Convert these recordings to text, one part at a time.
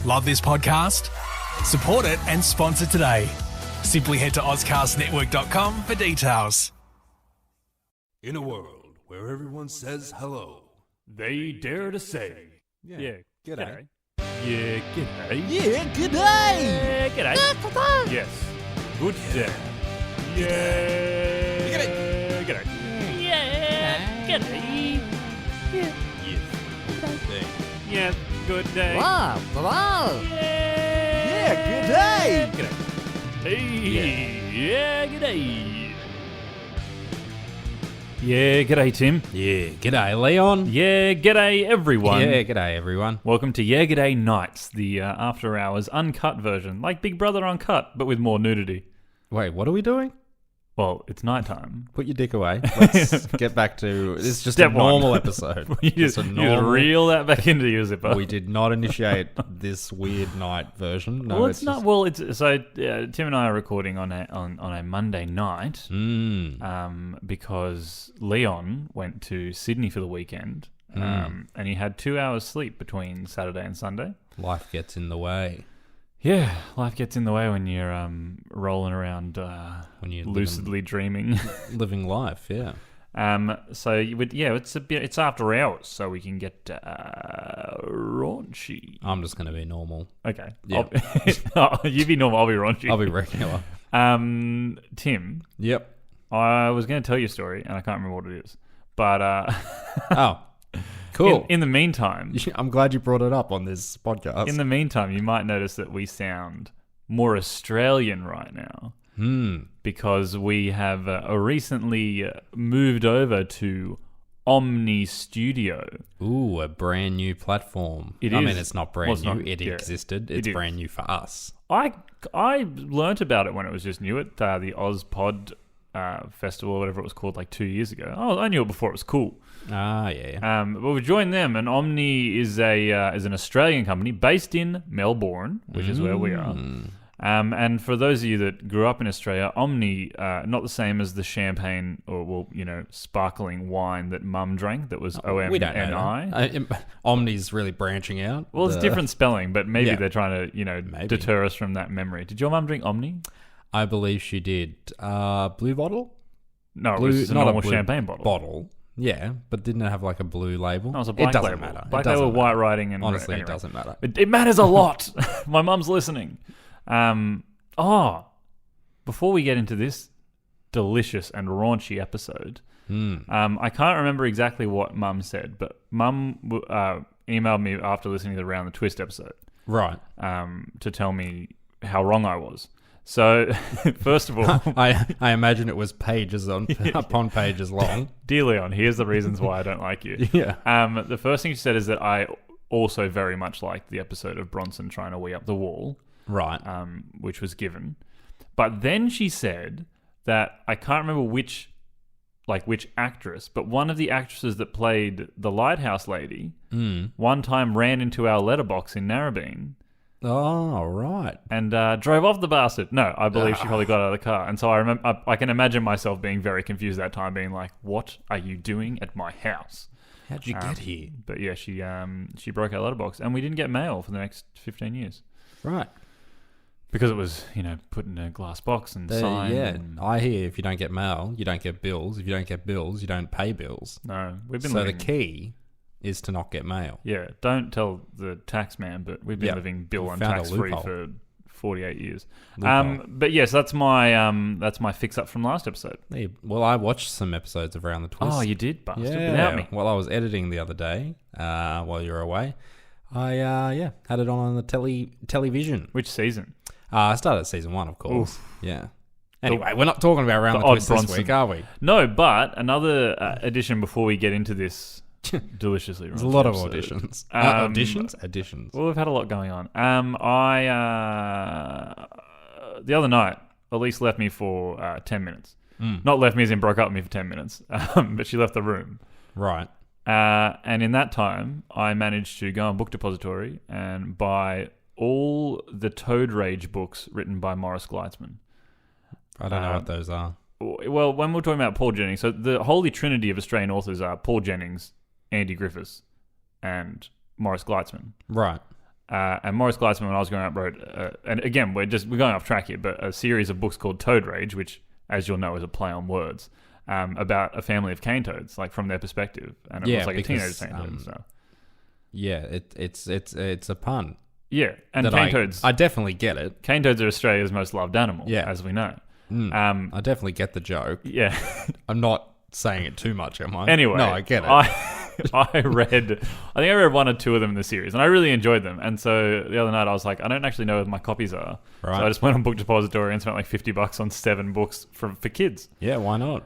Love this podcast? Support it and sponsor today. Simply head to auscastnetwork.com for details. In a world where everyone says hello, they dare to say, g'day. Yeah, g'day. Yeah, g'day. Yeah, g'day. Yes. Good day. Yeah. G'day. G'day. Yeah. G'day. Yeah. Yes. Yeah. Good day. Wow, wow. Yeah. Good day. G'day. Hey. Yeah. G'day. Yeah. G'day, Tim. Yeah, g'day, Leon. Yeah. G'day, everyone. Yeah, g'day, everyone. Welcome to Yeah G'day Nights, the after hours uncut version, like Big Brother Uncut, but with more nudity. Wait, what are we doing? Well, it's nighttime. Put your dick away. Let's get back to... This is just Step a normal one. you It's just a you just normal... reel that back into your zipper. We did not initiate this weird night version. No, well, it's not. just- Well, it's so Tim and I are recording on a Monday night, because Leon went to Sydney for the weekend, and he had 2 hours sleep between Saturday and Sunday. Life gets in the way. Yeah, life gets in the way when you're rolling around, When you're lucidly dreaming. living life, yeah. So you would, it's after hours, so we can get raunchy. I'm just going to be normal. Okay, Yeah. you be normal, I'll be raunchy. I'll be regular. Tim, Yep. I was going to tell you a story, and I can't remember what it is, but Oh, cool. in the meantime, I'm glad you brought it up on this podcast. in the meantime, you might notice that we sound more Australian right now. Because we have recently moved over to Omny Studio. Ooh, a brand new platform. It I is. mean, it's not brand Well, it's new. not- It yeah, existed. it It's is. brand new for us. I learnt about it when it was just new at the OzPod festival, or whatever it was called, like 2 years ago. Oh, I knew it before it was cool. Ah, yeah. But we joined them, and Omny is an Australian company based in Melbourne, which is where we are. And for those of you that grew up in Australia, Omny, not the same as the champagne or, sparkling wine that Mum drank that was We don't know. OMNI. Omni's really branching out. Well, it's different spelling, but maybe Yeah. they're trying to, Maybe. deter us from that memory. Did your mum drink Omni? I believe she did. Blue bottle? No, Blue, it was a not normal blue champagne bottle. Yeah, but didn't it have like a blue label? No, it was a black it doesn't label. matter. Black it doesn't label, matter. white writing, and Honestly, anyway. it doesn't matter. It matters a lot. My mum's listening. Before we get into this delicious and raunchy episode, I can't remember exactly what Mum said, but Mum emailed me after listening to the Round the Twist episode, Right. to tell me how wrong I was. So, first of all, I imagine it was pages upon pages long. dear Leon, here's the reasons why I don't like you. Yeah. The first thing she said is that I also very much liked the episode of Bronson trying to wee up the wall, Right. which was given. But then she said that I can't remember which actress, but one of the actresses that played the lighthouse lady one time ran into our letterbox in Narrabeen Oh, right. and drove off the bastard. No, I believe she probably got out of the car. And so I remember, I can imagine myself being very confused that time, being like, "What are you doing at my house?" How'd you get here? But yeah, she broke our letterbox, and we didn't get mail for the next 15 years Right. because it was put in a glass box and signed. Yeah. and- I hear if you don't get mail, you don't get bills. If you don't get bills, you don't pay bills. No, we've been So living. the key is to not get mail. Yeah, don't tell the tax man, but we've been Yeah, living bill we and found a tax free loophole. for 48 years. Loophole. But yes, that's my fix up from last episode. Yeah, well, I watched some episodes of Round the Twist. Oh, you did, bastard, Yeah. without me. Well, I was editing the other day while you were away. I had it on the television. Which season? I started season 1, of course. Oof. Yeah. Anyway, we're not talking about Round the the odd Twist this Bronson. week, are we? No, but another addition before we get into this deliciously. There's a lot of episode. auditions. Auditions? Well, we've had a lot going on. The other night, Elise left me for 10 minutes. Not left me as in broke up with me for 10 minutes, but she left the room. Right. And in that time, I managed to go on Book Depository and buy all the Toad Rage books written by Morris Gleitzman. I don't know what those are. Well, when we're talking about Paul Jennings, so the holy trinity of Australian authors are Paul Jennings, Andy Griffiths, and Morris Gleitzman. Right. And Morris Gleitzman, when I was growing up, wrote, and again, we're going off track here, but a series of books called Toad Rage, which, as you'll know, is a play on words, about a family of cane toads, like from their perspective, and it was like a teenage cane toad and stuff. Yeah, it's a pun. Yeah, and cane toads. I definitely get it. Cane toads are Australia's most loved animal, Yeah. as we know. I definitely get the joke. Yeah. I'm not saying it too much, am I? Anyway, no, I get it. I read one or two of them in the series, and I really enjoyed them. And so the other night I was like, I don't actually know where my copies are. Right. So I just went on Book Depository and spent like $50 on 7 books for kids. Yeah, why not?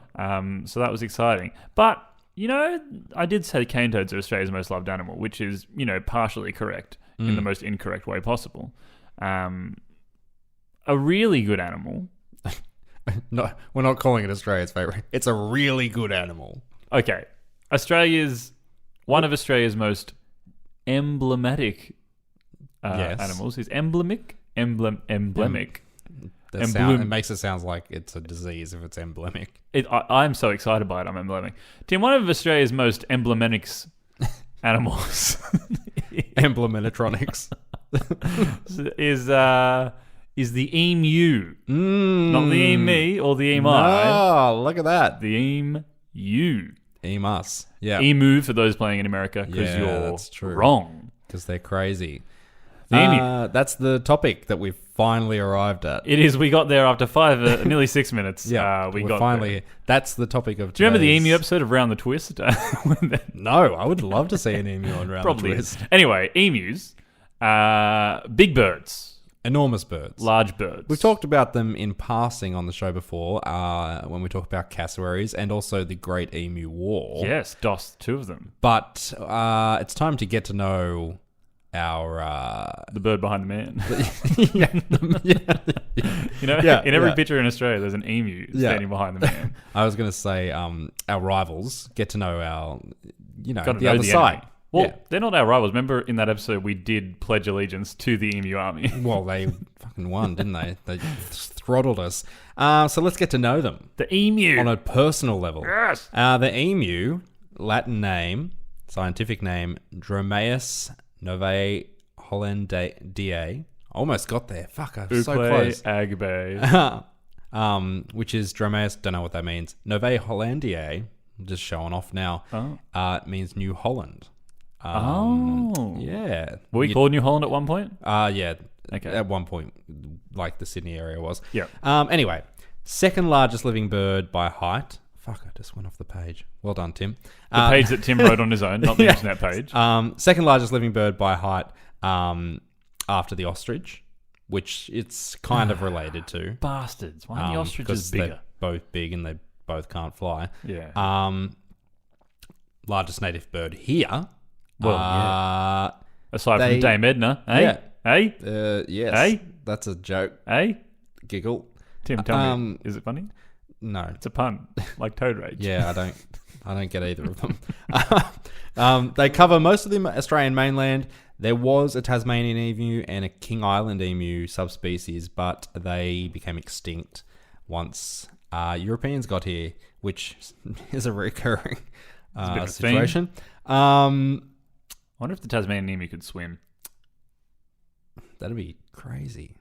So that was exciting. But, I did say cane toads are Australia's most loved animal, which is, partially correct in the most incorrect way possible. A really good animal. No, we're not calling it Australia's favourite. It's a really good animal. Okay. One of Australia's most emblematic animals is emblemic. It makes it sound like it's a disease if it's emblemic. I'm so excited by it. I'm emblemic. Tim, one of Australia's most emblematics animals Emblemanitronics. is the emu. Not the emu or the emu. Oh, look at that. The emu. Emus. Yeah. Emu for those playing in America, because that's true. you're wrong. Because they're crazy. The emu. That's the topic that we've finally arrived at. It is. We got there after nearly 6 minutes. Yeah, we we're got finally. there. That's the topic of. Do you remember the emu episode of Round the Twist? No, I would love to see an emu on Round the Twist. Anyway, emus, big birds, enormous birds, large birds. We've talked about them in passing on the show before, when we talked about cassowaries and also the Great Emu War. Yes, DOS, 2 of them. But it's time to get to know our the bird behind the man. Yeah. In every picture in Australia, there's an emu standing behind the man. I was going to say our rivals. Get to know our, Gotta the know other the side. enemy. Well, they're not our rivals. Remember in that episode we did pledge allegiance to the emu army. Well, they fucking won, didn't they? They throttled us. So let's get to know them. The emu. On a personal level. Yes. The emu, Latin name, scientific name, Dromaeus novae hollandiae. Almost got there. Fuck, I'm so close. Agbe. Which is Dromaeus, don't know what that means. Novae hollandiae, just showing off now. It means New Holland. Yeah. Were we called New Holland at one point? Yeah. Okay. At one point, like the Sydney area was. Yeah. Anyway, second largest living bird by height. Fuck, I just went off the page. Well done, Tim. The page that Tim wrote on his own, not the internet page. Second largest living bird by height after the ostrich, which it's kind of related to. Bastards. Why are the ostriches bigger? They're both big and they both can't fly. Yeah. Largest native bird here. Well, aside from Dame Edna. Eh? Yeah. Eh? Yes. Eh? That's a joke. Eh? Giggle. Tim, tell me, is it funny? No. It's a pun, like Toad Rage. Yeah, I don't get either of them. They cover most of the Australian mainland. There was a Tasmanian emu and a King Island emu subspecies, but they became extinct once Europeans got here, which is a recurring situation. I wonder if the Tasmanian emu could swim. That'd be crazy.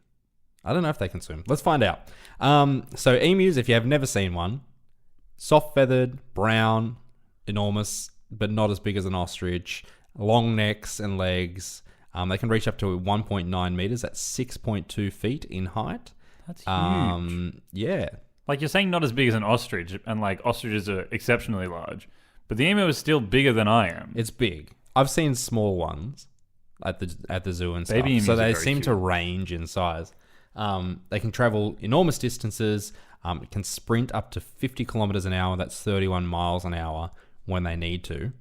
I don't know if they can swim. Let's find out. So emus, if you have never seen one, soft-feathered, brown, enormous, but not as big as an ostrich, long necks and legs. They can reach up to 1.9 meters. That's 6.2 feet in height. That's huge. Yeah. Like you're saying not as big as an ostrich, and like ostriches are exceptionally large, but the emu is still bigger than I am. It's big. I've seen small ones at the zoo and stuff. Baby emus so are they very seem cute. to range in size. They can travel enormous distances. It can sprint up to 50 kilometers an hour. That's 31 miles an hour when they need to.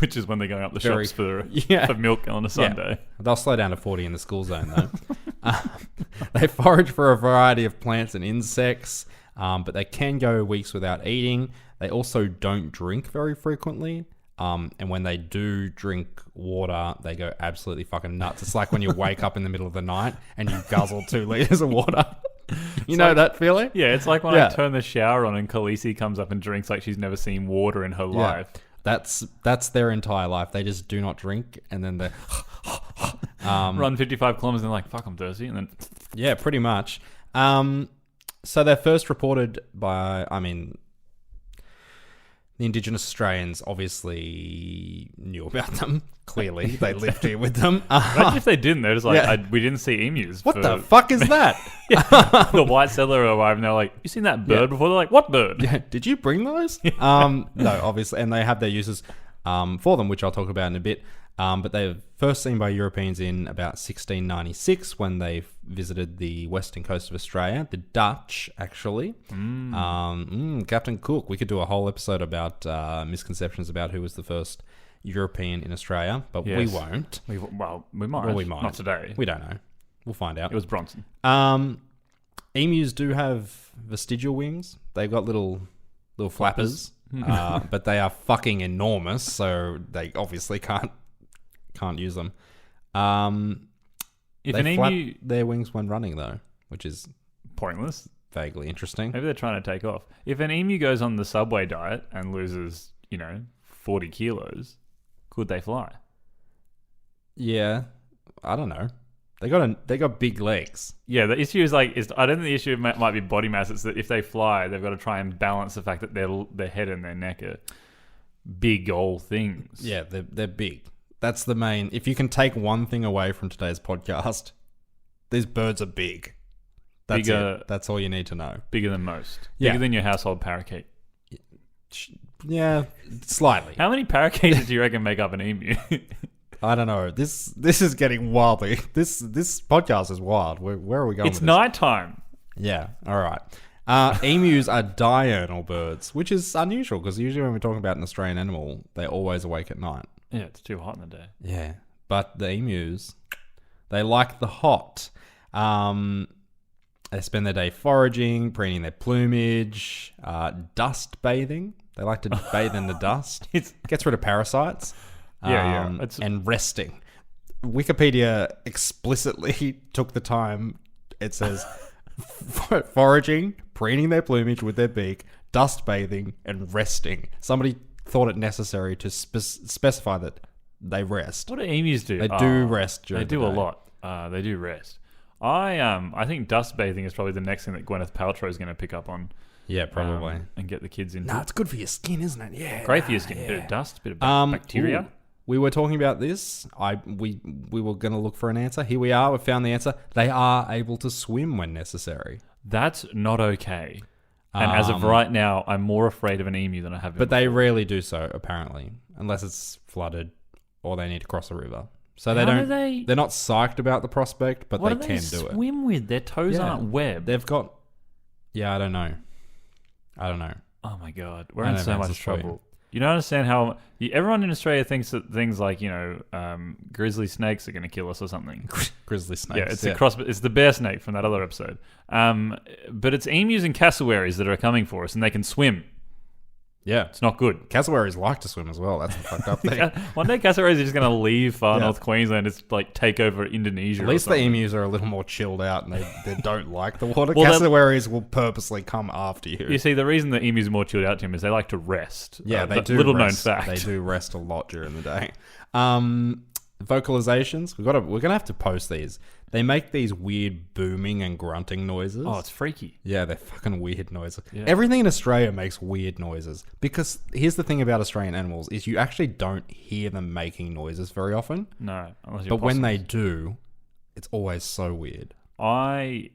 Which is when they're going up the Very- shops for Yeah. milk on a Sunday. They'll slow down to 40 in the school zone, though. They forage for a variety of plants and insects, but they can go weeks without eating. They also don't drink very frequently. And when they do drink water, they go absolutely fucking nuts. It's like when you wake up in the middle of the night and you guzzle 2 liters of water. You know that feeling? Yeah, it's like when I turn the shower on and Khaleesi comes up and drinks like she's never seen water in her life. That's their entire life. They just do not drink, and then they Run 55 kilometers and they're like, fuck, I'm thirsty. And then Yeah, pretty much. So they're first reported by, the Indigenous Australians obviously knew about them. Clearly, they lived here with them. imagine if they didn't. They're just like, Yeah. we didn't see emus. What the fuck is that? The white settler arrived and they're like, you seen that bird before? They're like, what bird? Yeah, did you bring those? No, obviously, and they have their uses for them, which I'll talk about in a bit. But they were first seen by Europeans in about 1696 when they visited the western coast of Australia. The Dutch, actually. Captain Cook. We could do a whole episode about misconceptions about who was the first European in Australia, but we Yes. won't. We might. Well, we might. Not today. We don't know. We'll find out. It was Bronson. Emus do have vestigial wings. They've got little flappers, but they are fucking enormous, so they obviously can't use them. If They an flap emu... their wings when running, though, which is Pointless. vaguely interesting. Maybe they're trying to take off. If an emu goes on the Subway diet and loses, 40 kilos, could they fly? Yeah, I don't know. They got big legs. Yeah, the issue is I don't think the issue might be body mass. It's that if they fly, they've got to try and balance the fact that their head and their neck are big old things. Yeah, they're big. That's the main. If you can take one thing away from today's podcast, these birds are big. That's Bigger- it. That's all you need to know. Bigger than most. Yeah. Bigger than your household parakeet. Yeah, slightly. How many parakeets do you reckon make up an emu? I don't know. This is getting wildly. This podcast is wild. Where are we going? It's with this? nighttime. Yeah. All right. Emus are diurnal birds, which is unusual because usually when we're talking about an Australian animal, they're always awake at night. Yeah, it's too hot in the day. Yeah. But the emus, they like the hot. They spend their day foraging, preening their plumage, dust bathing. They like to bathe in the dust. It gets rid of parasites. Yeah. And resting. Wikipedia explicitly took the time. It says foraging, preening their plumage with their beak, dust bathing, and resting. Somebody thought it necessary to specify that they rest. What do emus do? They do rest during They do the a day. lot. They do rest. I think dust bathing is probably the next thing that Gwyneth Paltrow is going to pick up on. Yeah, probably. And get the kids into. No, it's good for your skin, isn't it? Yeah. Great for your skin. Bit of dust, bit of bacteria. Ooh. We were talking about this. We were going to look for an answer. Here we are. We found the answer. They are able to swim when necessary. That's not okay. And as of right now, I'm more afraid of an emu than I have been. But they rarely do so, apparently, unless it's flooded or they need to cross a river. So they How don't. do they- They're not psyched about the prospect, but what they do can do it. swim with? Their toes Yeah. aren't webbed. They've got. Yeah, I don't know. Oh my god, we're I in don't so know, much it's Australia. trouble. You don't understand how everyone in Australia thinks that things like grizzly snakes are going to kill us or something. Grizzly snakes. Yeah, it's the bear snake from that other episode. But it's emus and cassowaries that are coming for us, and they can swim. Yeah. It's not good. Cassowaries like to swim as well. That's the fucked up thing. One day cassowaries are just going to leave far Yeah. north Queensland. It's like take over Indonesia. At or least the something. emus are a little more chilled out and they don't like the water. Well, Cassowaries will purposely come after you. You see, the reason the emus are more chilled out, Tim, is they like to rest. Yeah, they do. Little rest. known fact. They do rest a lot during the day. Vocalizations. We're gonna have to post these. They make these weird booming and grunting noises. Oh, it's freaky. Yeah, they're fucking weird noises. Yeah. Everything in Australia makes weird noises because here's the thing about Australian animals is you actually don't hear them making noises very often. No, unless you're But when they possums. do, it's always so weird. After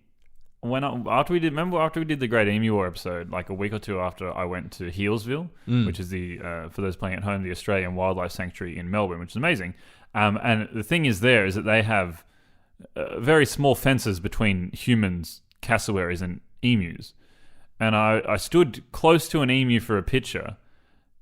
we did the Great Emu War episode, like a week or two after, I went to Healesville, which is the for those playing at home, the Australian Wildlife Sanctuary in Melbourne, which is amazing. And the thing is that they have very small fences between humans, cassowaries, and emus. And I stood close to an emu for a picture.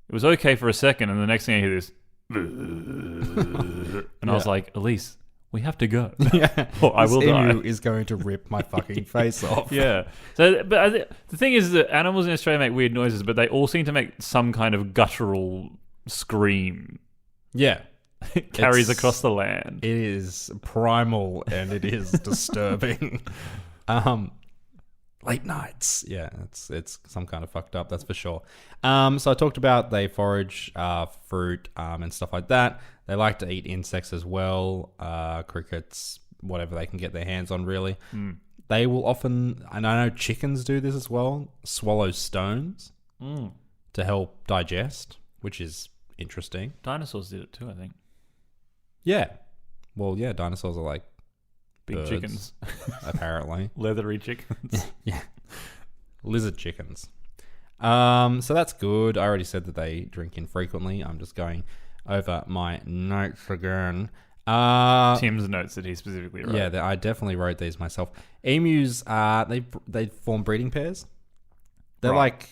It was okay for a second, and the next thing I hear this, and I was like, Elise, we have to go. Yeah, Or I will this die. emu is going to rip my fucking face off. Yeah. So, but the thing is that animals in Australia make weird noises, but they all seem to make some kind of guttural scream. Yeah. It carries It's- across the land. It is primal and it is disturbing. late nights. Yeah, it's some kind of fucked up, that's for sure. So I talked about they forage fruit and stuff like that. They like to eat insects as well, crickets, whatever they can get their hands on, really. They will often, and I know chickens do this as well, swallow stones to help digest, which is interesting. Dinosaurs did it too, I think. Yeah. Well, yeah, dinosaurs are like Big birds, chickens. apparently. Leathery chickens. Yeah. Lizard chickens. So that's good. I already said that they drink infrequently. I'm just going over my notes again. Tim's notes that he specifically wrote. Yeah, I definitely wrote these myself. Emus, they form breeding pairs. They're like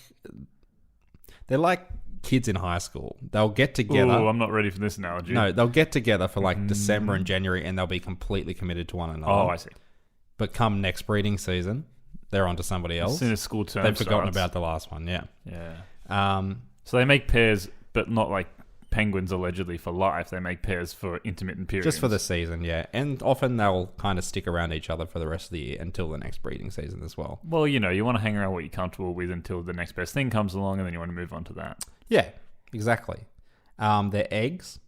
kids in high school. They'll get together. Ooh, I'm not ready for this analogy. No, they'll get together for like December and January, and they'll be completely committed to one another. Oh, I see. But come next breeding season, they're on to somebody else. As soon as school term They've forgotten starts. about the last one. Yeah. Yeah. So they make pairs, but not like penguins allegedly for life. They make pairs for intermittent periods. Just for the season, yeah. And often they'll kind of stick around each other for the rest of the year until the next breeding season as well. Well, you want to hang around what you're comfortable with until the next best thing comes along, and then you want to move on to that. Yeah, exactly. Their eggs,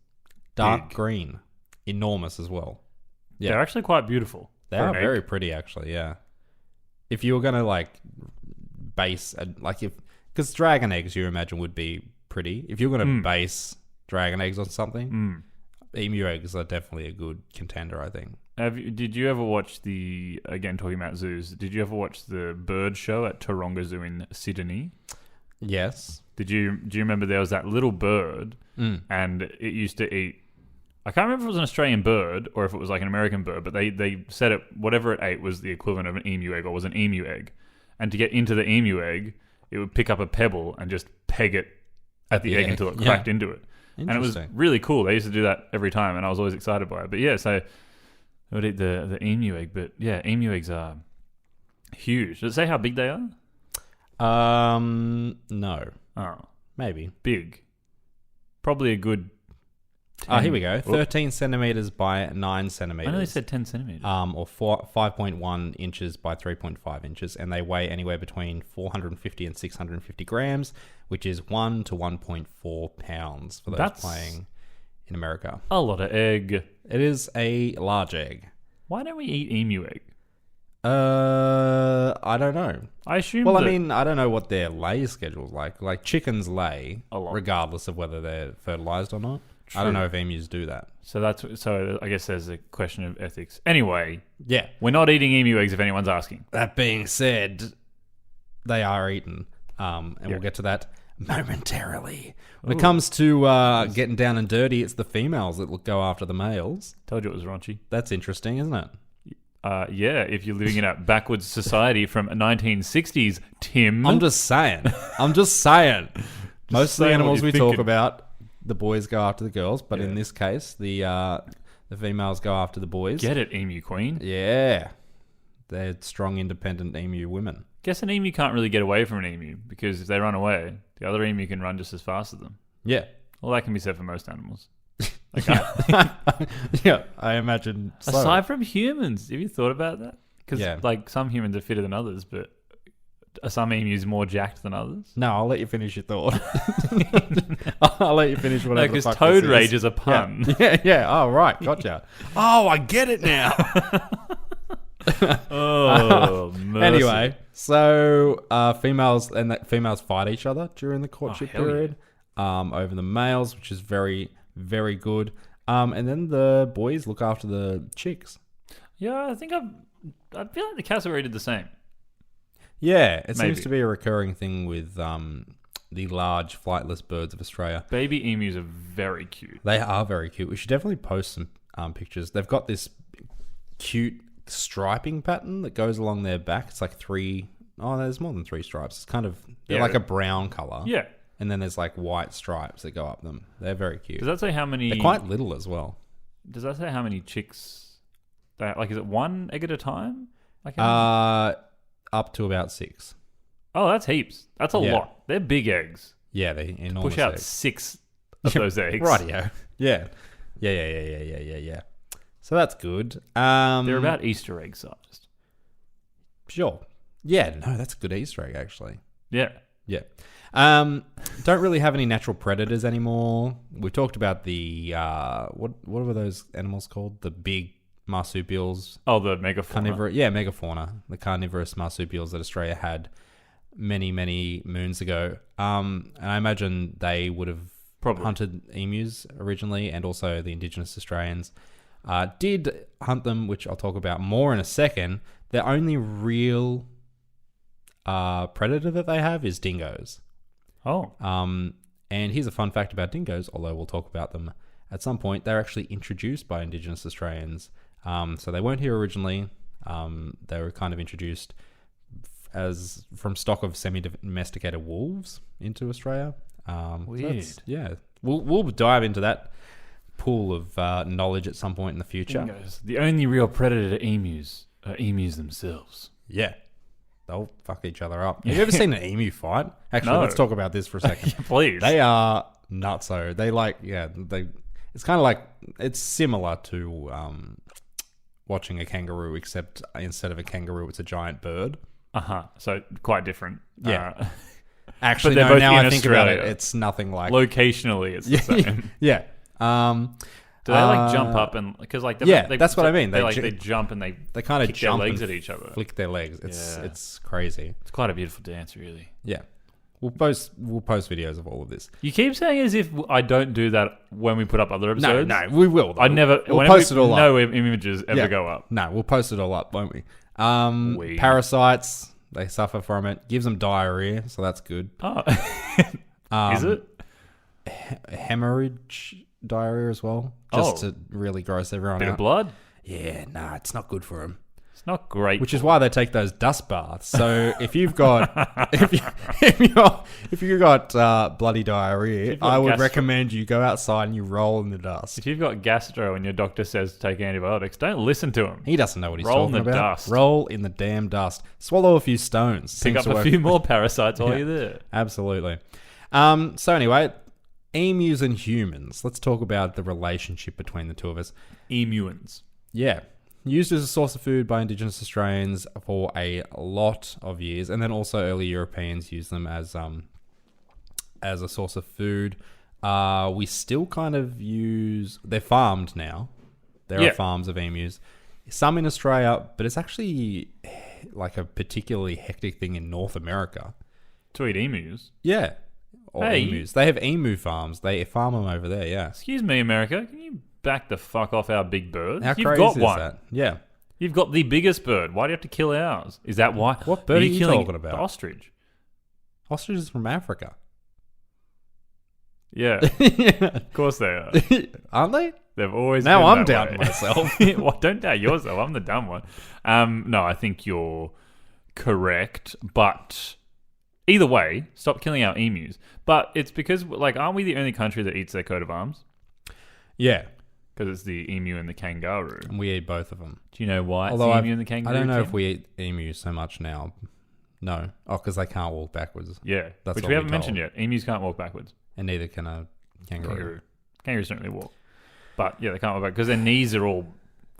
dark Big. green, enormous as well. Yeah. They're actually quite beautiful. They for are an egg. very pretty, actually, yeah. If you were going to, like, because dragon eggs, you imagine, would be pretty. If you're going to base dragon eggs on something, emu eggs are definitely a good contender, I think. Did you ever watch again talking about zoos, did you ever watch the bird show at Taronga Zoo in Sydney? Yes. Do you remember there was that little bird and it used to eat, I can't remember if it was an Australian bird or if it was like an American bird, but they said it, whatever it ate was the equivalent of an emu egg or was an emu egg. And to get into the emu egg, it would pick up a pebble and just peg it at the egg until it cracked into it. And it was really cool. They used to do that every time, and I was always excited by it. But yeah, so I would eat the emu egg. But yeah, emu eggs are huge. Does it say how big they are? No. Oh, Maybe. big. Probably a good 10, here we go. 13 centimeters by 9 centimeters. I know they said 10 centimeters. Or 5.1 inches by 3.5 inches, and they weigh anywhere between 450 and 650 grams, which is 1 to 1.4 pounds for those That's playing in America. A lot of egg. It is a large egg. Why don't we eat emu egg? I don't know. I assume. Well, that, I mean, I don't know what their lay schedule's like. Like chickens lay A lot. regardless of whether they're fertilized or not. I don't know if emus do that. So I guess there's a question of ethics. Anyway, Yeah. we're not eating emu eggs if anyone's asking. That being said, they are eaten, and we'll get to that momentarily. When it comes to getting down and dirty, it's the females that will go after the males. Told you it was raunchy. That's interesting, isn't it? Yeah, if you're living in a backwards society from 1960s, Tim. I'm just saying. Most of the saying animals what we you're talk thinking. about, the boys go after the girls, but in this case, the females go after the boys. Get it, emu queen. Yeah. They're strong, independent emu women. Guess an emu can't really get away from an emu because if they run away, the other emu can run just as fast as them. Yeah. Well, that can be said for most animals. Yeah, I imagine so. Aside from humans, have you thought about that? Because Yeah. like some humans are fitter than others, but are some emus more jacked than others? No, I'll let you finish your thought. I'll let you finish whatever the Because fuck toad this rage is a pun. Yeah. Oh, right. Gotcha. Oh, I get it now. Oh, mercy. Anyway, so females fight each other during the courtship hell period over the males, which is very, very good. And then the boys look after the chicks. Yeah, I think I feel like the cassowary did the same. Yeah, it Maybe. seems to be a recurring thing with the large flightless birds of Australia. Baby emus are very cute. They are very cute. We should definitely post some pictures. They've got this cute striping pattern that goes along their back. It's like there's more than 3 stripes. It's kind of, they're like a brown color. Yeah. And then there's like white stripes that go up them. They're very cute. Does that say how many? They're quite little as well. Does that say how many chicks? Is it one egg at a time? Like how many? Up to about 6. Oh, that's heaps. That's a Yeah. lot. They're big eggs. Yeah, they enormous Push out eggs. 6 of those eggs. Rightio. Yeah. Yeah. So that's good. They're about Easter egg sized. Sure. Yeah, no, that's a good Easter egg, actually. Yeah. Yeah. Don't really have any natural predators anymore. We talked about the what were those animals called? The big marsupials. Oh, the megafauna. Megafauna. The carnivorous marsupials that Australia had many moons ago. And I imagine they would have Probably hunted emus originally, and also the Indigenous Australians did hunt them, which I'll talk about more in a second. The only real predator that they have is dingoes. Oh. And here's a fun fact about dingoes, although we'll talk about them at some point. They're actually introduced by Indigenous Australians. So they weren't here originally. They were kind of introduced as from stock of semi-domesticated wolves into Australia. Weird. We'll dive into that pool of knowledge at some point in the future. Dingoes. The only real predator to emus are emus themselves. Yeah. They'll fuck each other up. Have you ever seen an emu fight? Actually, No. let's talk about this for a second. Yeah, please. They are nutso. It's kind of like, it's similar to watching a kangaroo, except instead of a kangaroo, it's a giant bird. So quite different. Yeah. Actually, But they're no, both now in I think about it, Australia. it's nothing like... Locationally, it's the same. Yeah. Do they jump up and because that's what I mean. They jump and they kind of kick jump their legs and at each other. flick their legs. Yeah. It's crazy. It's quite a beautiful dance, really. Yeah. We'll post videos of all of this. You keep saying as if I don't do that when we put up other No, episodes. we will. Though. I never. We'll post it all no up. images ever go up. No, we'll post it all up, won't we? We- Parasites, they suffer from it. Gives them diarrhea, so that's good. Oh, Um, is it? Hemorrhage diarrhea as well, just Oh. to really gross everyone Bit out. of blood. Yeah, nah, it's not good for them. It's not great. Which is why they take those dust baths. So if you've got if you got bloody diarrhea, you've got I would gastro- recommend you go outside and you roll in the dust. if you've got gastro and your doctor says to take antibiotics, don't listen to him. He doesn't know what he's Roll in talking the about. dust. Roll in the damn dust. Swallow a few stones. Pick Seems up to a work. few more parasites while Yeah. you're there. Absolutely. So anyway, emus and humans. Let's talk about the relationship between the two of us. Emuans. Yeah. Used as a source of food by Indigenous Australians for a lot of years, and then also early Europeans used them as a source of food. We still kind of use... They're farmed now. There Yeah. are farms of emus. Some in Australia, but it's actually like a particularly hectic thing in North America. To eat emus. Yeah. Or Hey. emus. They have emu farms. They farm them over there, yeah. Excuse me, America. Can you back the fuck off our big bird? How You've crazy got is one. that? Yeah. You've got the biggest bird. Why do you have to kill ours? Is that why? What bird are you killing talking about? The ostrich. Ostriches from Africa. Yeah, of course they are. Aren't they? They've always Now been I'm that doubting way. myself. Well, don't doubt yourself. I'm the dumb one. No, I think you're correct. But either way, stop killing our emus. But it's because, aren't we the only country that eats their coat of arms? Yeah. Because it's the emu and the kangaroo. And we eat both of them. Do you know why it's Although the I've- emu and the kangaroo? I don't know Tim? if we eat emus so much now. No. Oh, because they can't walk backwards. Yeah, That's which what we we're haven't mentioned told. yet. Emus can't walk backwards. And neither can a kangaroo. Kangaroos don't really walk. But yeah, they can't walk back because their knees are all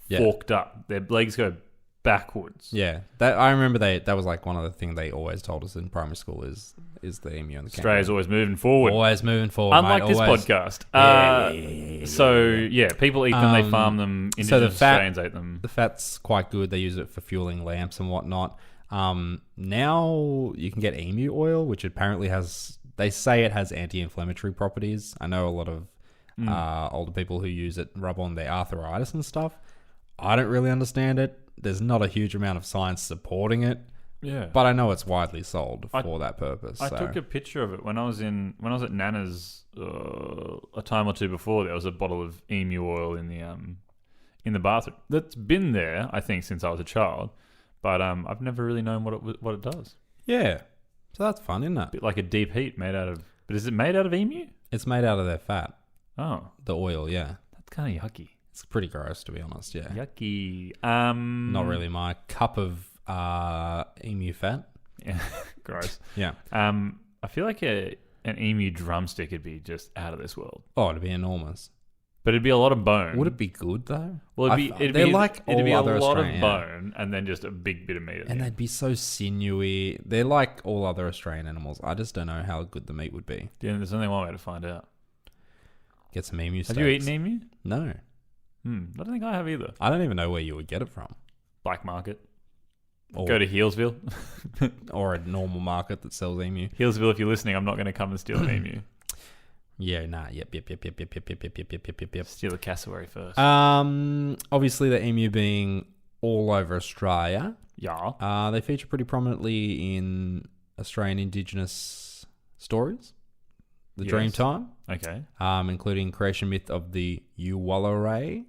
Yeah. forked up. Their legs go backwards. Yeah. I remember that was like one of the things they always told us in primary school is the emu and the Australia's kangaroo. always moving forward. Always moving forward, Unlike mate, this always. podcast. So people eat them, they farm them, so Indigenous the fat- Australians ate them. The fat's quite good. They use it for fueling lamps and whatnot. Now you can get emu oil, which apparently they say it has anti-inflammatory properties. I know a lot of older people who use it rub on their arthritis and stuff. I don't really understand it. There's not a huge amount of science supporting it, Yeah. but I know it's widely sold for that purpose. I so. took a picture of it when I was at Nana's a time or two before. There was a bottle of emu oil in the bathroom. That's been there, I think, since I was a child, but I've never really known what it does. Yeah. So that's fun, isn't it? Bit like a deep heat made out of. But is it made out of emu? It's made out of their fat, Oh, the oil, yeah. that's kind of yucky. It's pretty gross, to be honest, yeah. Yucky. Not really my cup of emu fat. Yeah, gross. Yeah. I feel like an emu drumstick would be just out of this world. Oh, it'd be enormous. But it'd be a lot of bone. Would it be good though? Well, it'd they're be like it'd all be a other lot Australian, of bone and then just a big bit of meat. At the and end. they'd be so sinewy. They're like all other Australian animals. I just don't know how good the meat would be. Yeah, there's only one way to find out. Get some emu steaks. Have you eaten emu? No. I don't think I have either. I don't even know where you would get it from. Black market. Or, Go to Healesville. or a normal market that sells emu. Healesville, if you're listening, I'm not going to come and steal an emu. Yeah, nah, yep. Steal a cassowary first. Obviously the emu being all over Australia. Yeah. They feature pretty prominently in Australian Indigenous stories. The Dreamtime. Okay. Including creation myth of the Uwallarei.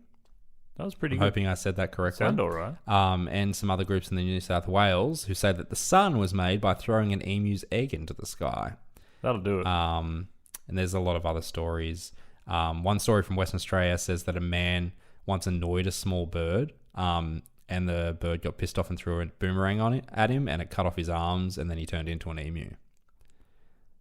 That was pretty I'm good. hoping I said that correctly. Sound all right. And some other groups in the New South Wales who say that the sun was made by throwing an emu's egg into the sky. That'll do it. And there's a lot of other stories. One story from Western Australia says that a man once annoyed a small bird, and the bird got pissed off and threw a boomerang at him, and it cut off his arms, and then he turned into an emu.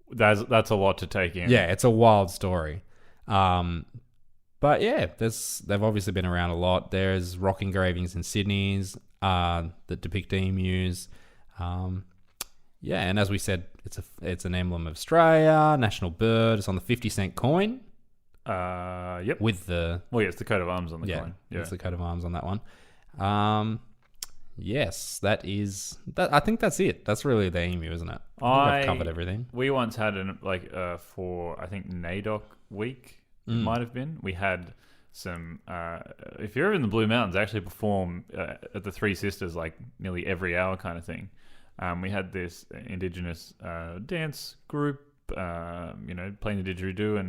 That's a lot to take in. Yeah, it's a wild story. But yeah, they've obviously been around a lot. There's rock engravings in Sydney's that depict emus. Yeah, and as we said, it's an emblem of Australia, national bird. It's on the 50-cent coin. Yep. With the it's the coat of arms on the coin. Yeah, it's the coat of arms on that one. Yes, that is that. I think that's it. That's really the emu, isn't it? I think I've covered everything. We once had for I think NAIDOC week. It might have been. We had some. If you're in the Blue Mountains, actually perform at the Three Sisters like nearly every hour kind of thing. We had this Indigenous dance group, playing the didgeridoo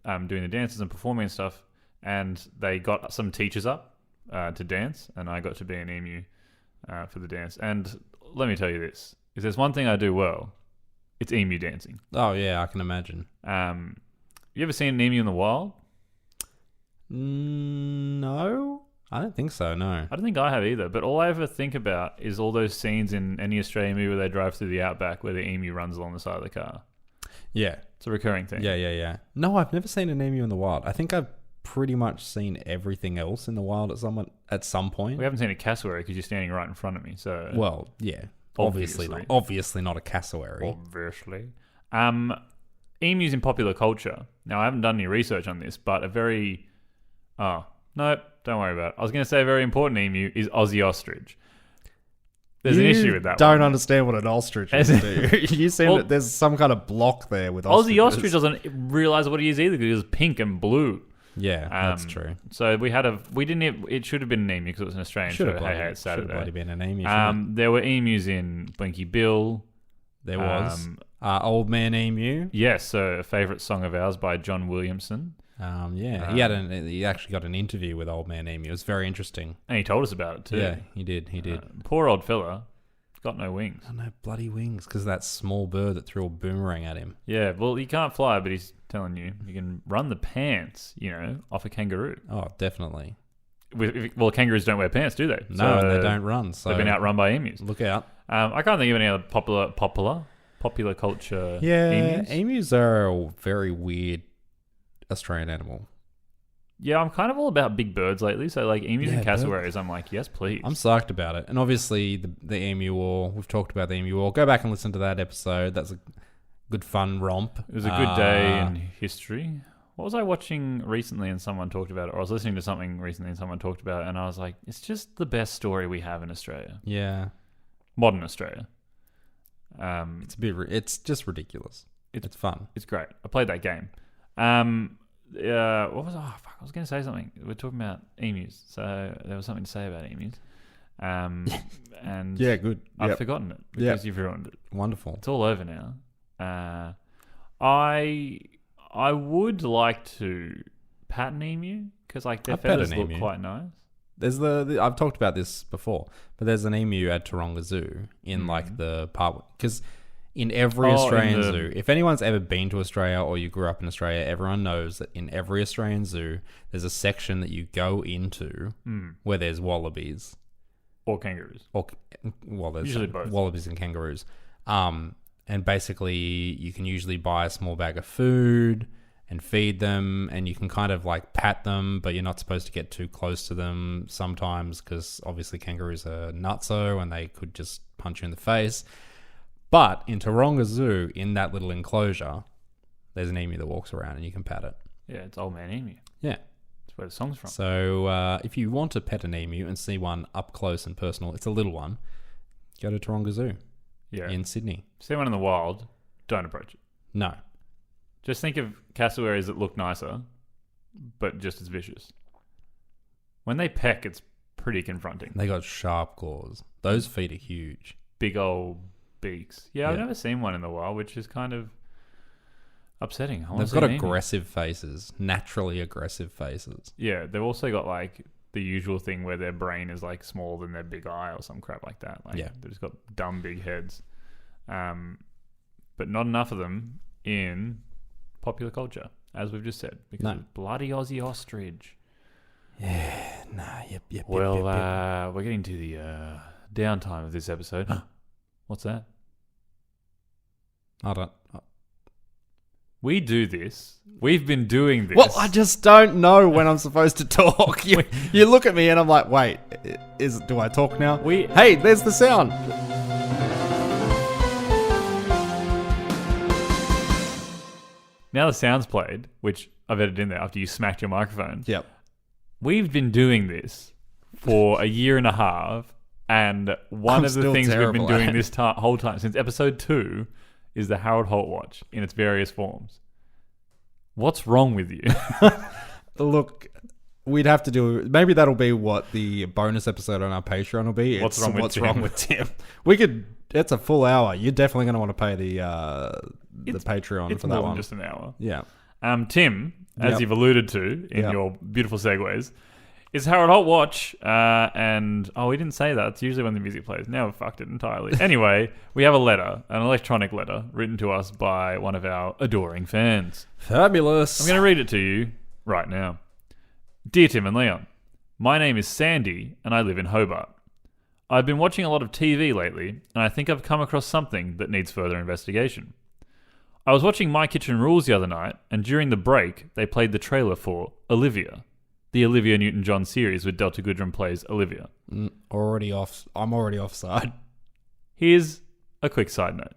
and doing the dances and performing and stuff. And they got some teachers up to dance, and I got to be an emu for the dance. And let me tell you this: if there's one thing I do well, it's emu dancing. Oh yeah, I can imagine. You ever seen an emu in the wild? No, I don't think so. No, I don't think I have either. But all I ever think about is all those scenes in any Australian movie where they drive through the outback where the emu runs along the side of the car. Yeah, it's a recurring thing. Yeah. No, I've never seen an emu in the wild. I think I've pretty much seen everything else in the wild at some point. We haven't seen a cassowary because you're standing right in front of me. So well, yeah, obviously not a cassowary. Obviously. Emus in popular culture. Now, I haven't done any research on this, but no, don't worry about it. I was going to say a very important emu is Aussie ostrich. There's an issue with that. Don't understand what an ostrich is, do you? You seem that there's some kind of block there with ostriches. Aussie ostrich doesn't realize what he is either because he's pink and blue. Yeah, that's true. So it should have been an emu because it was an Australian show. Hey, it's Saturday. Should have been an emu. There were emus in Blinky Bill. There was Old Man Emu. Yes, so a favourite song of ours by John Williamson. He actually got an interview with Old Man Emu. It was very interesting, and he told us about it too. Yeah, he did. Poor old fella, got no wings. Oh, no bloody wings, because that small bird that threw a boomerang at him. Yeah, well, he can't fly, but he's telling you can run the pants, off a kangaroo. Oh, definitely. Well, kangaroos don't wear pants, do they? No, they don't run. So they've been outrun by emus. Look out. I can't think of any other popular culture. Yeah, emus. Emus are a very weird Australian animal. Yeah, I'm kind of all about big birds lately. So like emus and cassowaries, I'm like, yes, please. I'm psyched about it. And obviously the emu war, we've talked about the emu war. Go back and listen to that episode. That's a good fun romp. It was a good day in history. What was I watching recently and someone talked about it? Or I was listening to something recently and someone talked about it, and I was like, it's just the best story we have in Australia. Yeah. Modern Australia. It's just ridiculous. It's fun. It's great. I played that game. What was I was going to say something. We're talking about emus, so there was something to say about emus. And yeah, good. I've forgotten it because you've ruined it. Wonderful. It's all over now. I would like to pat an emu because like their feathers look quite nice. There's I've talked about this before, but there's an emu at Taronga Zoo in like the part, because in every Australian zoo, if anyone's ever been to Australia or you grew up in Australia, everyone knows that in every Australian zoo, there's a section that you go into where there's wallabies. Or kangaroos. There's usually both. Wallabies and kangaroos. And basically, you can usually buy a small bag of food and feed them, and you can kind of like pat them, but you're not supposed to get too close to them sometimes because obviously kangaroos are nutso and they could just punch you in the face. But in Taronga Zoo, in that little enclosure, there's an emu that walks around and you can pat it. Yeah, it's Old Man Emu. Yeah. That's where the song's from. So if you want to pet an emu and see one up close and personal, it's a little one, go to Taronga Zoo in Sydney. See one in the wild, don't approach it. No. Just think of cassowaries that look nicer, but just as vicious. When they peck, it's pretty confronting. They got sharp claws. Those feet are huge. Big old beaks. Yeah, I've never seen one in the wild, which is kind of upsetting. They've got aggressive faces, naturally aggressive faces. Yeah, they've also got like the usual thing where their brain is like smaller than their big eye or some crap like that. Like, they've just got dumb big heads. But not enough of them in popular culture, as we've just said, because of bloody Aussie ostrich. Yeah, yep. We're getting to the downtime of this episode. What's that? I don't... We do this. We've been doing this. Well, I just don't know when I'm supposed to talk. You look at me and I'm like, wait, do I talk now? Hey, there's the sound. Now the sound's played, which I've edited in there after you smacked your microphone. Yep. We've been doing this for a year and a half, and one of the things we've been doing this whole time, since episode 2, is the Harold Holt Watch in its various forms. What's wrong with you? Look, we'd have to do... Maybe that'll be what the bonus episode on our Patreon will be. What's wrong with Tim? We could... It's a full hour. You're definitely going to want to pay the Patreon for that one. It's more than just an hour. Yeah. Tim, as you've alluded to in your beautiful segues, is Harold Holt Watch. And we didn't say that. It's usually when the music plays. Now we've fucked it entirely. Anyway, we have a letter, an electronic letter, written to us by one of our adoring fans. Fabulous. I'm going to read it to you right now. Dear Tim and Leon, my name is Sandy and I live in Hobart. I've been watching a lot of TV lately, and I think I've come across something that needs further investigation. I was watching My Kitchen Rules the other night, and during the break, they played the trailer for Olivia, the Olivia Newton-John series where Delta Goodrem plays Olivia. I'm already offside. Here's a quick side note.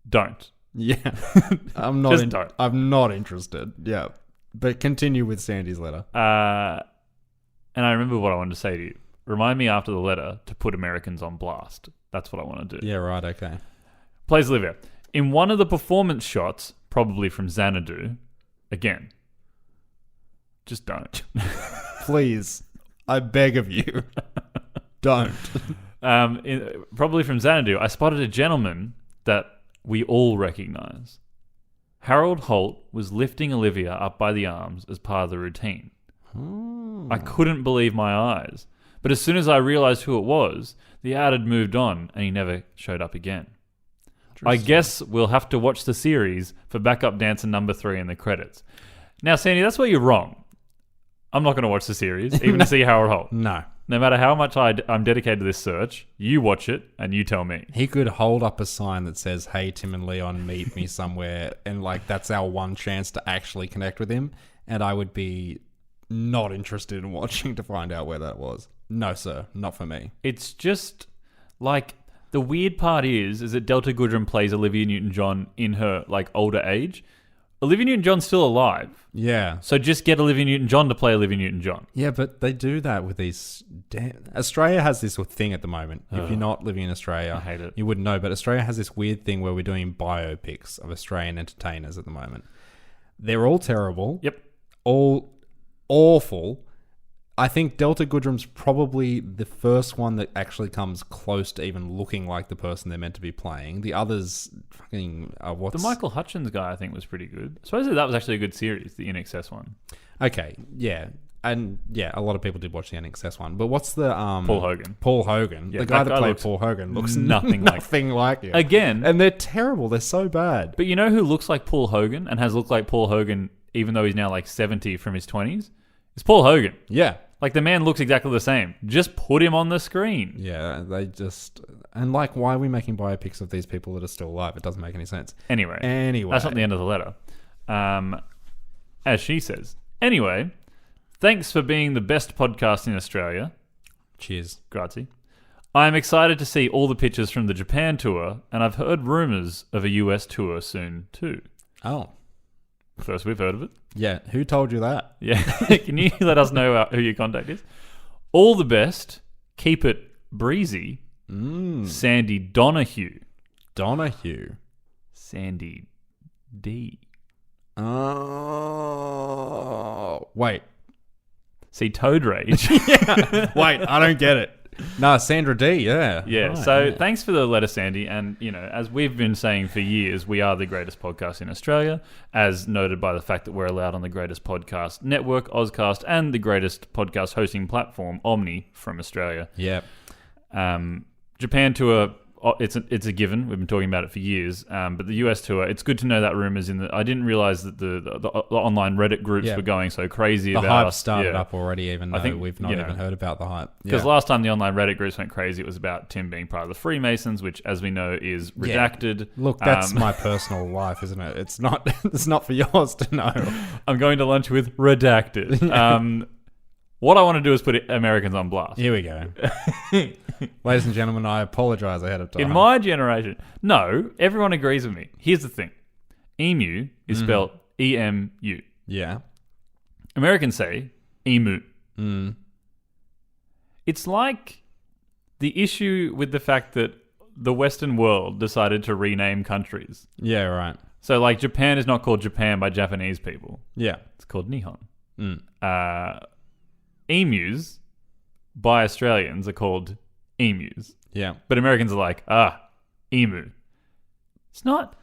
Don't. Yeah. I'm not. Just don't. I'm not interested. Yeah. But continue with Sandy's letter. And I remember what I wanted to say to you. Remind me after the letter to put Americans on blast. That's what I want to do. Yeah, right, okay. Plays Olivia. In one of the performance shots, probably from Xanadu, again, just don't. Please, I beg of you, don't. Probably from Xanadu, I spotted a gentleman that we all recognize. Harold Holt was lifting Olivia up by the arms as part of the routine. I couldn't believe my eyes. But as soon as I realised who it was, the ad had moved on and he never showed up again. I guess we'll have to watch the series for backup dancer number 3 in the credits. Now, Sandy, that's where you're wrong. I'm not going to watch the series, even to see Harold Holt. No. No matter how much I'm dedicated to this search, you watch it and you tell me. He could hold up a sign that says, hey, Tim and Leon, meet me somewhere. And that's our one chance to actually connect with him. And I would be not interested in watching to find out where that was. No, sir. Not for me. It's just the weird part is that Delta Goodrem plays Olivia Newton-John in her older age. Olivia Newton-John's still alive. Yeah. So just get Olivia Newton-John to play Olivia Newton-John. Yeah, but they do that with these... Australia has this thing at the moment. If you're not living in Australia, I hate it. You wouldn't know, but Australia has this weird thing where we're doing biopics of Australian entertainers at the moment. They're all terrible. Yep. All awful. I think Delta Goodrem's probably the first one that actually comes close to even looking like the person they're meant to be playing. The others, fucking, the Michael Hutchins guy, I think, was pretty good. I suppose that was actually a good series, the INXS one. Okay, yeah. And, yeah, a lot of people did watch the INXS one. But what's the... Paul Hogan. Paul Hogan. Yeah, the guy that played Paul Hogan looks nothing like him. Again. And they're terrible. They're so bad. But you know who looks like Paul Hogan and has looked like Paul Hogan even though he's now 70 from his 20s? It's Paul Hogan. Yeah. The man looks exactly the same. Just put him on the screen. Yeah, they just... And, why are we making biopics of these people that are still alive? It doesn't make any sense. Anyway. That's not the end of the letter. As she says. Anyway, thanks for being the best podcast in Australia. Cheers. Grazie. I'm excited to see all the pictures from the Japan tour, and I've heard rumours of a US tour soon too. Oh. First we've heard of it. Yeah. Who told you that? Yeah. Can you let us know who your contact is? All the best. Keep it breezy. Sandy Donahue. Donahue. Sandy D. Oh. Wait. See, Toad Rage. Wait, I don't get it. No, Sandra D, yeah. Yeah, Right, so yeah. thanks for the letter, Sandy. And, as we've been saying for years, we are the greatest podcast in Australia, as noted by the fact that we're allowed on the greatest podcast network, Auscast, and the greatest podcast hosting platform, Omny, from Australia. Yeah. Japan tour, it's a given. We've been talking about it for years. But the US tour, it's good to know that rumors in the. I didn't realize that the online Reddit groups were going so crazy The about hype us. started Yeah. up already, even though we've not even heard about the hype. Because last time the online Reddit groups went crazy, it was about Tim being part of the Freemasons, which, as we know, is redacted. Look, that's my personal life, isn't it? It's not. It's not for yours to know. I'm going to lunch with redacted. What I want to do is put Americans on blast. Here we go. Ladies and gentlemen, I apologize ahead of time. In my generation, no, everyone agrees with me. Here's the thing: emu is spelled E-M-U. Yeah. Americans say emu. It's like the issue with the fact that the Western world decided to rename countries. Yeah, right. So, like, Japan is not called Japan by Japanese people. Yeah. It's called Nihon. Emus by Australians are called emus. Yeah. But Americans are like, emu. It's not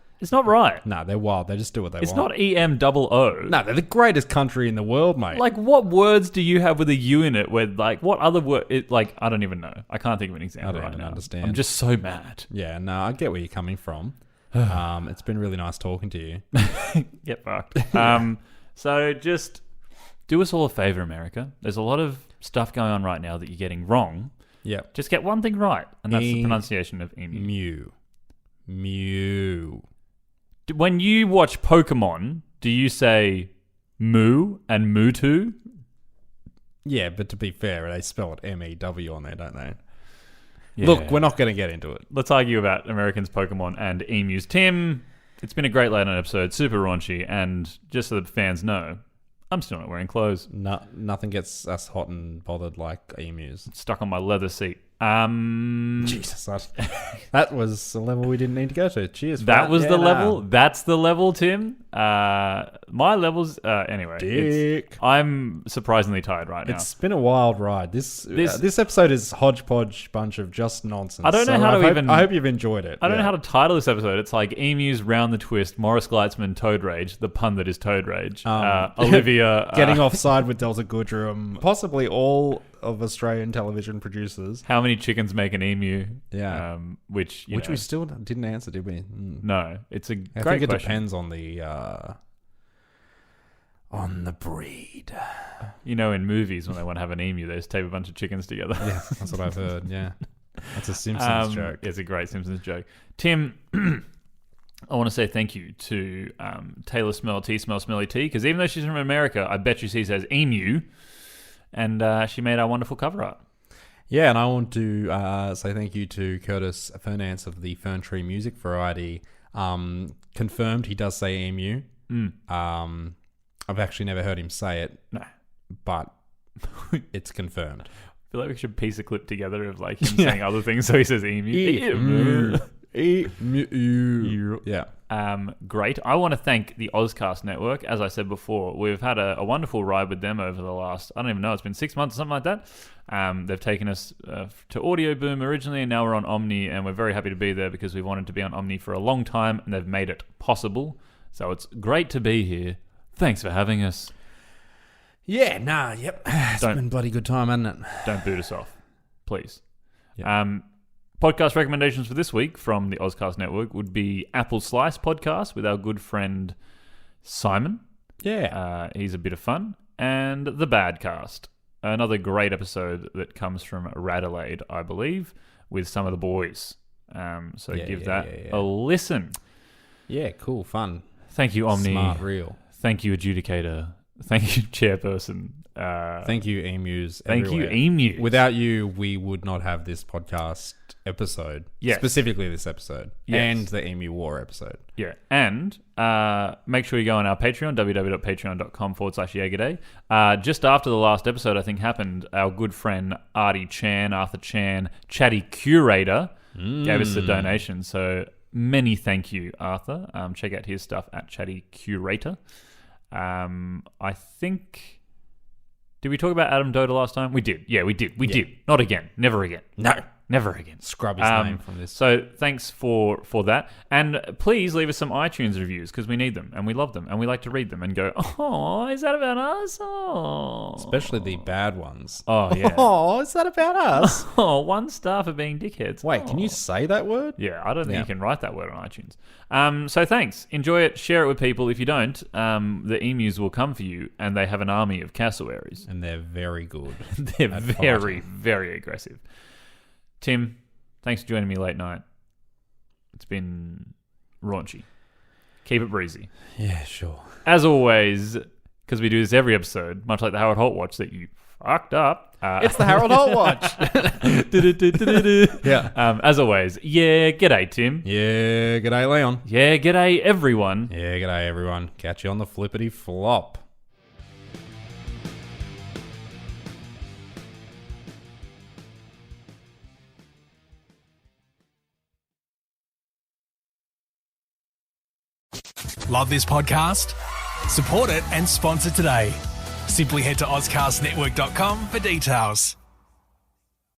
right. No, they're wild. They just do what they It's want. not E-M-O-O. No, they're the greatest country in the world, mate. Like, what words do you have with a U in it where, like, what other word? I don't even know. I can't think of an example I don't right even now. understand. I'm just so mad. Yeah, no, I get where you're coming from. It's been really nice talking to you. Get fucked. So just do us all a favor, America. There's a lot of stuff going on right now that you're getting wrong. Yeah. Just get one thing right, and that's the pronunciation of emu. Mew. When you watch Pokemon, do you say Moo and Mewtwo? Yeah, but to be fair, they spell it M-E-W on there, don't they? Yeah. Look, we're not going to get into it. Let's argue about Americans, Pokemon, and emus. Tim, it's been a great late night episode, super raunchy, and just so the fans know, I'm still not wearing clothes. No, nothing gets us hot and bothered like emus. Stuck on my leather seat. Jesus, that was a level we didn't need to go to. Cheers for That was Yeah, the nah. level. That's the level, Tim. My levels. Anyway, Dick. I'm surprisingly tired right now. It's been a wild ride. This episode is hodgepodge bunch of just nonsense. I don't know how to even- I hope you've enjoyed it. I don't know how to title this episode. It's like emus round the twist. Morris Gleitzman, Toad Rage. The pun that is Toad Rage. Olivia getting offside with Delta Goodrum. Possibly all of Australian television producers. How many chickens make an emu? Yeah. Which Which we still didn't answer, did we? No, it's a I great think it question. depends on the breed. In movies when they want to have an emu, they just tape a bunch of chickens together. Yeah, that's what I've heard. Yeah, that's a Simpsons joke. It's a great Simpsons joke. Tim, I want to say thank you to Teylor Smirl, Smell Smelly Tea, because even though she's from America, I bet you she says emu, and she made our wonderful cover art. Yeah, and I want to say thank you to Curtis Fernance of the Fern Tree Music Variety. Confirmed, he does say emu. I've actually never heard him say it. No. But it's confirmed. I feel like we should piece a clip together of like him saying other things, so he says emu. Emu. Yeah. Great. I want to thank the Auscast Network. As I said before, we've had a wonderful ride with them over the last, I don't even know, it's been 6 months or something like that. They've taken us to Audio Boom originally, and now we're on Omny, and we're very happy to be there because we've wanted to be on Omny for a long time, and they've made it possible. So it's great to be here. Thanks for having us. Yeah, yep. It's been a bloody good time, hasn't it? Don't boot us off, please. Yep. Podcast recommendations for this week from the Auscast Network would be Apple Slice podcast with our good friend Simon. Yeah. He's a bit of fun. And The Badcast, another great episode that comes from Radelaide, I believe, with some of the boys. So give that a listen. Yeah, cool, fun. Thank you, Omny. Smart reel. Thank you, adjudicator. Thank you, chairperson. Thank you, emus. Thank everywhere. you, emus. Without you, we would not have this podcast episode. Yes. Specifically this episode. Yes. And the Emu War episode. Yeah. And make sure you go on our Patreon, www.patreon.com/Jagerday. Just after the last episode, I think, happened, our good friend Arthur Chan, Chatty Curator, gave us a donation. So many thank you, Arthur. Check out his stuff at Chatty Curator. I think... Did we talk about Adam Doda last time? We did. Yeah, we did. We did. Not again. Never again. No. Never again. Scrub his name from this. So thanks for that. And please leave us some iTunes reviews because we need them and we love them and we like to read them and go, oh, is that about us? Oh. Especially the bad ones. Oh, yeah. Oh, is that about us? Oh, 1 star for being dickheads. Wait, can you say that word? Yeah, I don't think you can write that word on iTunes. So thanks. Enjoy it. Share it with people. If you don't, the emus will come for you and they have an army of cassowaries. And they're very good. They're very, very aggressive. Tim, thanks for joining me late night. It's been raunchy. Keep it breezy. Yeah, sure. As always, because we do this every episode, much like the Harold Holt Watch that you fucked up. It's the Harold Holt Watch. Yeah. As always, yeah, g'day, Tim. Yeah, g'day, Leon. Yeah, g'day, everyone. Yeah, g'day, everyone. Catch you on the flippity flop. Love this podcast? Support it and sponsor today. Simply head to AuscastNetwork.com for details.